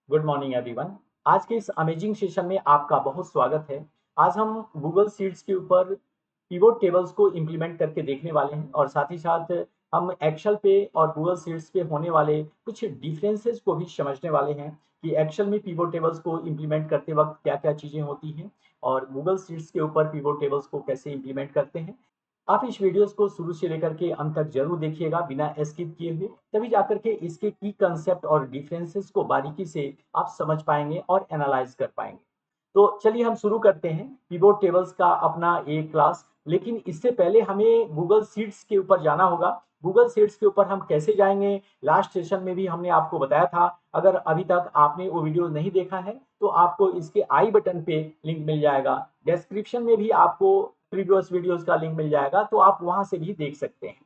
Good morning everyone. आज के इस अमेजिंग सेशन में आपका बहुत स्वागत है। आज हम गूगल शीट्स के ऊपर पिवोट टेबल्स को इम्प्लीमेंट करके देखने वाले हैं और साथ ही साथ हम एक्सेल पे और गूगल शीट्स पे होने वाले कुछ डिफरेंसेस को भी समझने वाले हैं कि एक्सेल में पिवोट टेबल्स को इम्प्लीमेंट करते वक्त क्या क्या चीज़ें होती हैं और गूगल शीट्स के ऊपर पिवोट टेबल्स को कैसे इम्प्लीमेंट करते हैं। आप इस वीडियोस को शुरू से लेकर के अंत तक जरूर देखिएगा बिना स्किप किए हुए, तभी जाकर के इसके की कंसेप्ट और डिफरेंसेस को बारीकी से आप समझ पाएंगे और एनालाइज कर पाएंगे। तो चलिए हम शुरू करते हैं पिवोट टेबल्स का अपना एक क्लास। लेकिन इससे पहले हमें गूगल शीट्स के ऊपर जाना होगा। गूगल शीट्स के ऊपर हम कैसे जाएंगे, लास्ट सेशन में भी हमने आपको बताया था। अगर अभी तक आपने वो वीडियो नहीं देखा है तो आपको इसके आई बटन पे लिंक मिल जाएगा, डिस्क्रिप्शन में भी आपको प्रीवियस वीडियोस का लिंक मिल जाएगा, तो आप वहां से भी देख सकते हैं।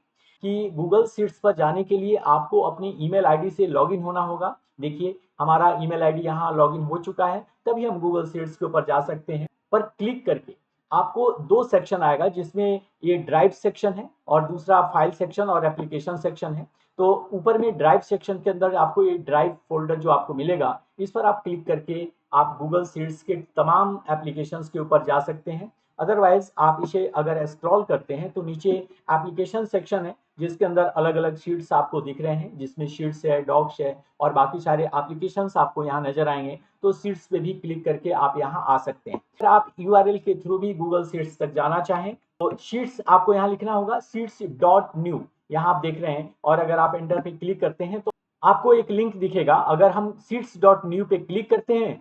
कि गूगल शीट्स पर जाने के लिए आपको अपनी ईमेल आईडी से लॉगिन होना होगा। देखिए हमारा ईमेल आईडी यहाँ लॉगिन हो चुका है, तभी हम गूगल शीट्स के ऊपर जा सकते हैं। पर क्लिक करके आपको दो सेक्शन आएगा, जिसमें ये ड्राइव सेक्शन है और दूसरा फाइल सेक्शन और एप्लीकेशन सेक्शन है। तो ऊपर में ड्राइव सेक्शन के अंदर आपको ये ड्राइव फोल्डर जो आपको मिलेगा, इस पर आप क्लिक करके आप गूगल शीट्स के तमाम एप्लीकेशंस के ऊपर जा सकते हैं। अदरवाइज आप इसे अगर स्क्रॉल करते हैं तो नीचे एप्लीकेशन सेक्शन है, जिसके अंदर अलग अलग शीट्स आपको दिख रहे हैं, जिसमें शीट्स है, डॉक्स है और बाकी सारे एप्लीकेशंस आपको यहाँ नजर आएंगे। तो शीट्स पे भी क्लिक करके आप यहाँ आ सकते हैं। अगर आप यूआरएल के थ्रू भी गूगल शीट्स तक जाना चाहें तो शीट्स आपको यहाँ लिखना होगा sheets.new, यहाँ आप देख रहे हैं। और अगर आप एंटर पे क्लिक करते हैं तो आपको एक लिंक दिखेगा। अगर हम sheets.new पे क्लिक करते हैं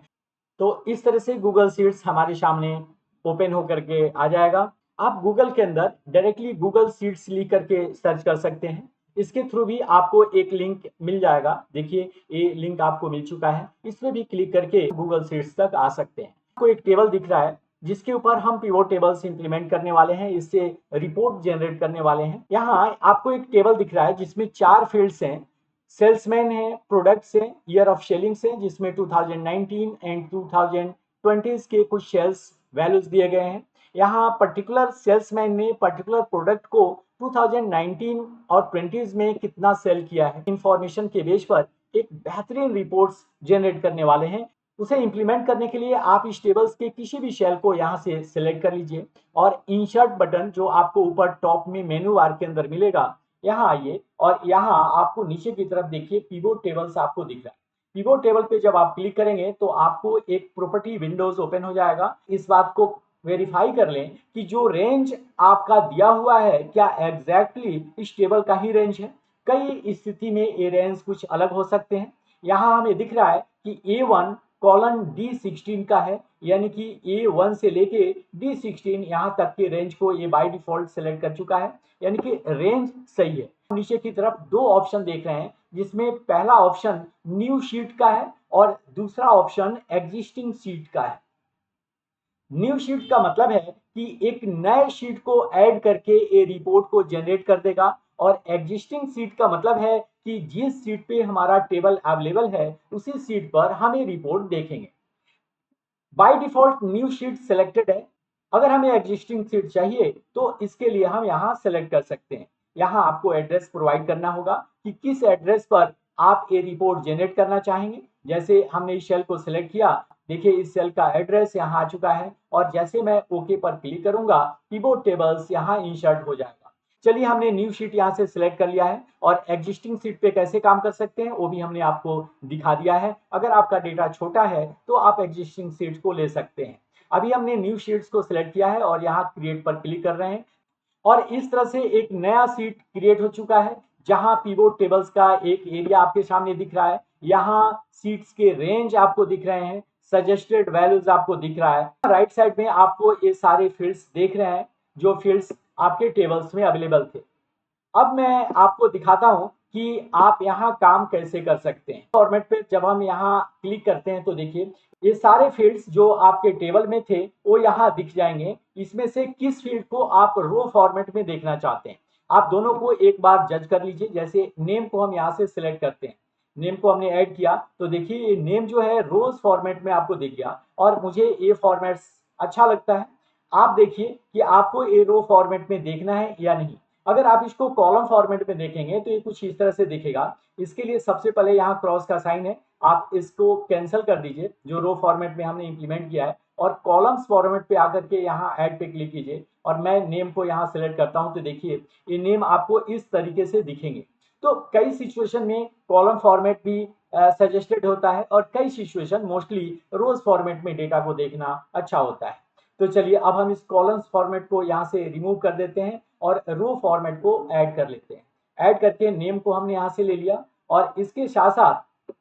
तो इस तरह से गूगल शीट्स हमारे सामने ओपन होकर के आ जाएगा। आप गूगल के अंदर डायरेक्टली गूगल शीट्स लिख करके सर्च कर सकते हैं। इसके थ्रू भी आपको एक लिंक मिल जाएगा। देखिए ये लिंक आपको मिल चुका है, इस पर भी क्लिक करके गूगल शीट्स तक आ सकते हैं। आपको एक टेबल दिख रहा है जिसके ऊपर हम पिवोट टेबल्स इंप्लीमेंट करने वाले हैं, इससे रिपोर्ट जनरेट करने वाले हैं। यहाँ आपको एक टेबल दिख रहा है जिसमें चार फील्ड्स हैं। सेल्समैन है, प्रोडक्ट्स है, ईयर ऑफ सेलिंग्स है, जिसमें 2019 एंड 2020 के कुछ सेल्स वैल्यूज दिए गए हैं। यहाँ पर्टिकुलर सेल्समैन ने पर्टिकुलर प्रोडक्ट को 2019 और 20 में कितना सेल किया है, इंफॉर्मेशन के बेस पर एक बेहतरीन रिपोर्ट्स जनरेट करने वाले हैं। उसे इंप्लीमेंट करने के लिए आप इस टेबल्स के किसी भी सेल को यहाँ से सिलेक्ट कर लीजिए और इंसर्ट बटन जो आपको ऊपर टॉप में मेनू बार के अंदर मिलेगा, यहाँ आइए और यहाँ आपको नीचे की तरफ देखिए पिवोट टेबल्स आपको दिख रहा है। पिवोट टेबल पे जब आप क्लिक करेंगे तो आपको एक प्रॉपर्टी विंडोज ओपन हो जाएगा। इस बात को वेरीफाई कर लें कि जो रेंज आपका दिया हुआ है क्या एग्जैक्टली इस टेबल का ही रेंज है। कई स्थिति में ये रेंज कुछ अलग हो सकते हैं। यहाँ हमें दिख रहा है कि A1:D16 का है, यानी कि A1 से लेके D16 यहाँ तक के रेंज को ये बाय डिफॉल्ट सेलेक्ट कर चुका है, यानी कि रेंज सही है। नीचे की तरफ दो ऑप्शन देख रहे हैं, जिसमें पहला ऑप्शन न्यू शीट का है और दूसरा ऑप्शन एग्जिस्टिंग शीट का है। न्यू शीट का मतलब है कि एक नए शीट को ऐड करके ये रिपोर्ट को जनरेट कर देगा, और एग्जिस्टिंग शीट का मतलब है कि जिस शीट पे हमारा टेबल अवेलेबल है उसी शीट पर हम ये रिपोर्ट देखेंगे। By default new sheet selected है। अगर हमें एग्जिस्टिंग शीट चाहिए तो इसके लिए हम यहाँ सेलेक्ट कर सकते हैं। यहाँ आपको एड्रेस प्रोवाइड करना होगा कि किस एड्रेस पर आप ये रिपोर्ट जनरेट करना चाहेंगे। जैसे हमने इस सेल को सिलेक्ट किया, देखिए इस सेल का एड्रेस यहाँ आ चुका है और जैसे मैं ओके पर क्लिक करूंगा पिवोट टेबल्स यहाँ इंसर्ट हो जाएगा। चलिए हमने न्यू शीट यहाँ से सिलेक्ट कर लिया है और एग्जिस्टिंग शीट पे कैसे काम कर सकते हैं वो भी हमने आपको दिखा दिया है। अगर आपका डेटा छोटा है तो आप एग्जिस्टिंग शीट को ले सकते हैं। अभी हमने न्यू शीट्स को सिलेक्ट किया है और यहाँ क्रिएट पर क्लिक कर रहे हैं और इस तरह से एक नया शीट क्रिएट हो चुका है, जहां पिवोट टेबल्स का एक एरिया आपके सामने दिख रहा है। यहाँ सीट्स के रेंज आपको दिख रहे हैं, सजेस्टेड वैल्यूज आपको दिख रहा है। राइट साइड में आपको ये सारे फील्ड्स देख रहे हैं जो फील्ड्स आपके टेबल्स में अवेलेबल थे। अब मैं आपको दिखाता हूं कि आप यहाँ काम कैसे कर सकते हैं। फॉर्मेट पे जब हम यहाँ क्लिक करते हैं तो देखिए ये सारे फील्ड्स जो आपके टेबल में थे वो यहाँ दिख जाएंगे। इसमें से किस फील्ड को आप रो फॉर्मेट में देखना चाहते हैं, आप दोनों को एक बार जज कर लीजिए। जैसे नेम को हम यहाँ से सिलेक्ट करते हैं, नेम को हमने ऐड किया तो देखिए ये नेम जो है रोज फॉर्मेट में आपको दिख गया और मुझे ये फॉर्मेट अच्छा लगता है। आप देखिए कि आपको ये रो फॉर्मेट में देखना है या नहीं। अगर आप इसको कॉलम फॉर्मेट में देखेंगे तो ये कुछ इस तरह से दिखेगा। इसके लिए सबसे पहले यहाँ क्रॉस का साइन है, आप इसको कैंसिल कर दीजिए जो रो फॉर्मेट में हमने इंप्लीमेंट किया है, और कॉलम्स फॉर्मेट पे आकर के यहाँ ऐड पे क्लिक कीजिए और मैं नेम को यहाँ सेलेक्ट करता हूँ। तो देखिए ये नेम आपको इस तरीके से दिखेंगे। तो कई सिचुएशन में कॉलम फॉर्मेट भी सजेस्टेड होता है और कई सिचुएशन मोस्टली रोज फॉर्मेट में डेटा को देखना अच्छा होता है। तो चलिए अब हम इस कॉलम्स फॉर्मेट को यहाँ से रिमूव कर देते हैं और रो फॉर्मेट को ऐड कर लेते हैं। ऐड करके नेम को हमने यहाँ से ले लिया, और इसके साथ साथ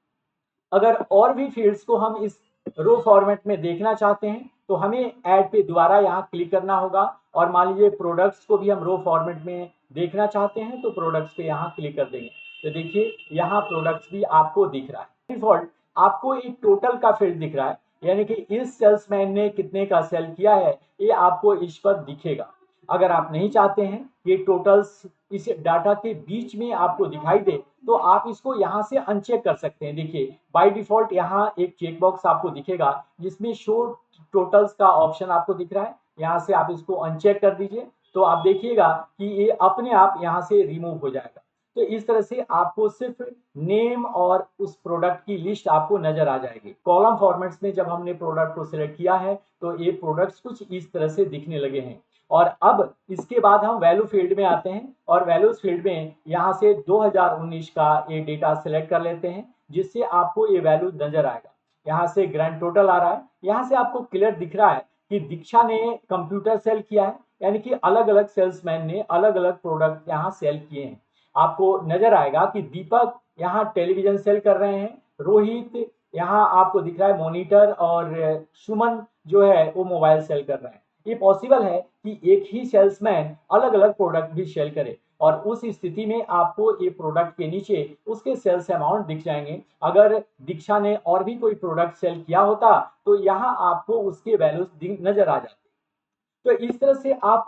अगर और भी फील्ड्स को हम इस रो फॉर्मेट में देखना चाहते हैं तो हमें ऐड पे दोबारा यहाँ क्लिक करना होगा, और मान लीजिए प्रोडक्ट्स को भी हम रो फॉर्मेट में देखना चाहते हैं तो प्रोडक्ट्स पे यहाँ क्लिक कर देंगे। तो देखिए यहाँ प्रोडक्ट्स भी आपको दिख रहा है। डिफॉल्ट आपको एक टोटल का फील्ड दिख रहा है, यानी कि इस सेल्समैन ने कितने का सेल किया है ये आपको इस पर दिखेगा। अगर आप नहीं चाहते हैं ये टोटल्स इस डाटा के बीच में आपको दिखाई दे तो आप इसको यहाँ से अनचेक कर सकते हैं। देखिए बाय डिफॉल्ट यहाँ एक चेक बॉक्स आपको दिखेगा जिसमें शो टोटल्स का ऑप्शन आपको दिख रहा है, यहाँ से आप इसको अनचेक कर दीजिए तो आप देखिएगा कि ये अपने आप यहाँ से रिमूव हो जाएगा। तो इस तरह से आपको सिर्फ नेम और उस प्रोडक्ट की लिस्ट आपको नजर आ जाएगी। कॉलम फॉर्मेट्स में जब हमने प्रोडक्ट को सिलेक्ट किया है तो ये प्रोडक्ट्स कुछ इस तरह से दिखने लगे हैं। और अब इसके बाद हम वैल्यू फील्ड में आते हैं और वैल्यूज फील्ड में यहाँ से 2019 का ये डेटा सिलेक्ट कर लेते हैं जिससे आपको ये वैल्यू नजर आएगा। यहाँ से ग्रैंड टोटल आ रहा है, यहाँ से आपको क्लियर दिख रहा है कि दीक्षा ने कंप्यूटर सेल किया है, यानी कि अलग अलग सेल्समैन ने अलग अलग प्रोडक्ट यहाँ सेल किए हैं। आपको नजर आएगा कि दीपक यहाँ टेलीविजन सेल कर रहे हैं, रोहित यहाँ आपको दिख रहा है मॉनिटर, और सुमन जो है वो मोबाइल सेल कर रहे हैं। ये पॉसिबल है कि एक ही सेल्समैन अलग अलग प्रोडक्ट भी सेल करे, और उस स्थिति में आपको ये प्रोडक्ट के नीचे उसके सेल्स अमाउंट दिख जाएंगे। अगर दीक्षा ने और भी कोई प्रोडक्ट सेल किया होता तो यहाँ आपको उसके वैल्यूज नजर आ जाते। तो इस तरह से आप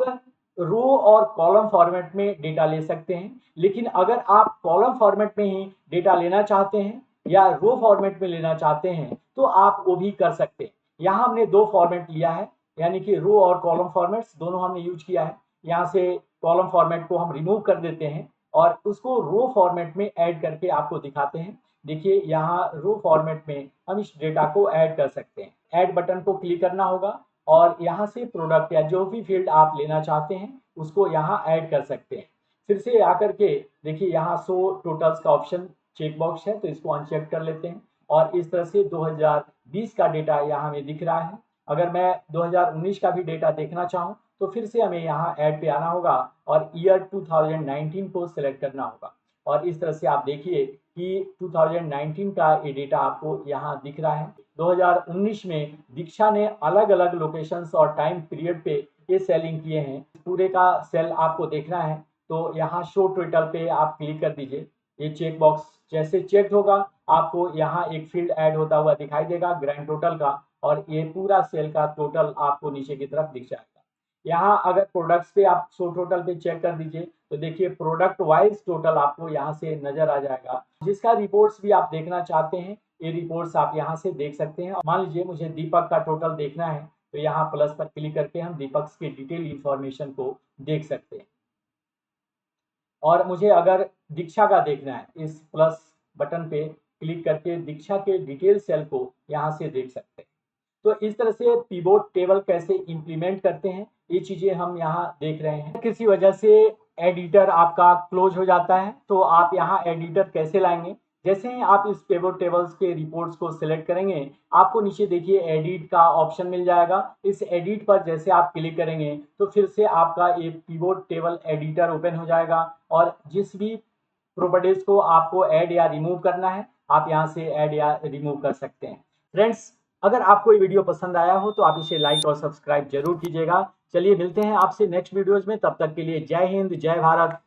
रो और कॉलम फॉर्मेट में डेटा ले सकते हैं। लेकिन अगर आप कॉलम फॉर्मेट में ही डेटा लेना चाहते हैं या रो फॉर्मेट में लेना चाहते हैं तो आप वो भी कर सकते हैं। यहाँ हमने दो फॉर्मेट लिया है, यानी कि रो और कॉलम फॉर्मेट्स दोनों हमने यूज किया है। यहाँ से कॉलम फॉर्मेट को हम रिमूव कर देते हैं और उसको रो फॉर्मेट में ऐड करके आपको दिखाते हैं। देखिए यहाँ रो फॉर्मेट में हम इस डेटा को ऐड कर सकते हैं। ऐड बटन को क्लिक करना होगा और यहाँ से प्रोडक्ट या जो भी फील्ड आप लेना चाहते हैं उसको यहाँ ऐड कर सकते हैं। फिर से आकर के देखिए यहाँ शो टोटल्स का ऑप्शन चेक बॉक्स है तो इसको अनचेक कर लेते हैं, और इस तरह से 2020 का डेटा यहाँ हमें दिख रहा है। अगर मैं 2019 का भी डेटा देखना चाहूँ तो फिर से हमें यहाँ ऐड पे आना होगा और ईयर 2019 को सिलेक्ट करना होगा, और इस तरह से आप देखिए कि 2019 का ये डेटा आपको यहाँ दिख रहा है। 2019 में दीक्षा ने अलग अलग लोकेशंस और टाइम पीरियड पे ये सेलिंग किए हैं। पूरे का सेल आपको देखना है तो यहाँ शो टोटल पे आप क्लिक कर दीजिए। ये चेक बॉक्स जैसे चेक होगा आपको यहाँ एक फील्ड ऐड होता हुआ दिखाई देगा ग्रैंड टोटल का, और ये पूरा सेल का टोटल आपको नीचे की तरफ दिख जाएगा। यहाँ अगर प्रोडक्ट्स पे आप शो टोटल पे चेक कर दीजिए तो देखिए प्रोडक्ट वाइज टोटल आपको यहाँ से नजर आ जाएगा। जिसका रिपोर्ट्स भी आप देखना चाहते हैं ये रिपोर्ट्स आप यहाँ से देख सकते हैं। मान लीजिए मुझे दीपक का टोटल देखना है तो यहाँ प्लस पर क्लिक करके हम दीपक के डिटेल इंफॉर्मेशन को देख सकते हैं, और मुझे अगर दीक्षा का देखना है इस प्लस बटन पे क्लिक करके दीक्षा के डिटेल सेल को यहाँ से देख सकते हैं। तो इस तरह से पिवोट टेबल कैसे इंप्लीमेंट करते हैं ये चीजें हम यहाँ देख रहे हैं। किसी वजह से एडिटर आपका क्लोज हो जाता है तो आप यहाँ एडिटर कैसे लाएंगे। जैसे ही आप इस पिवोट टेबल्स के रिपोर्ट्स को सिलेक्ट करेंगे आपको नीचे देखिए एडिट का ऑप्शन मिल जाएगा। इस एडिट पर जैसे आप क्लिक करेंगे तो फिर से आपका ये पिवोट टेबल एडिटर ओपन हो जाएगा, और जिस भी प्रॉपर्टीज को आपको ऐड या रिमूव करना है आप यहाँ से ऐड या रिमूव कर सकते हैं। फ्रेंड्स अगर आपको ये वीडियो पसंद आया हो तो आप इसे लाइक और सब्सक्राइब जरूर कीजिएगा। चलिए मिलते हैं आपसे नेक्स्ट वीडियोज में, तब तक के लिए जय हिंद, जय भारत,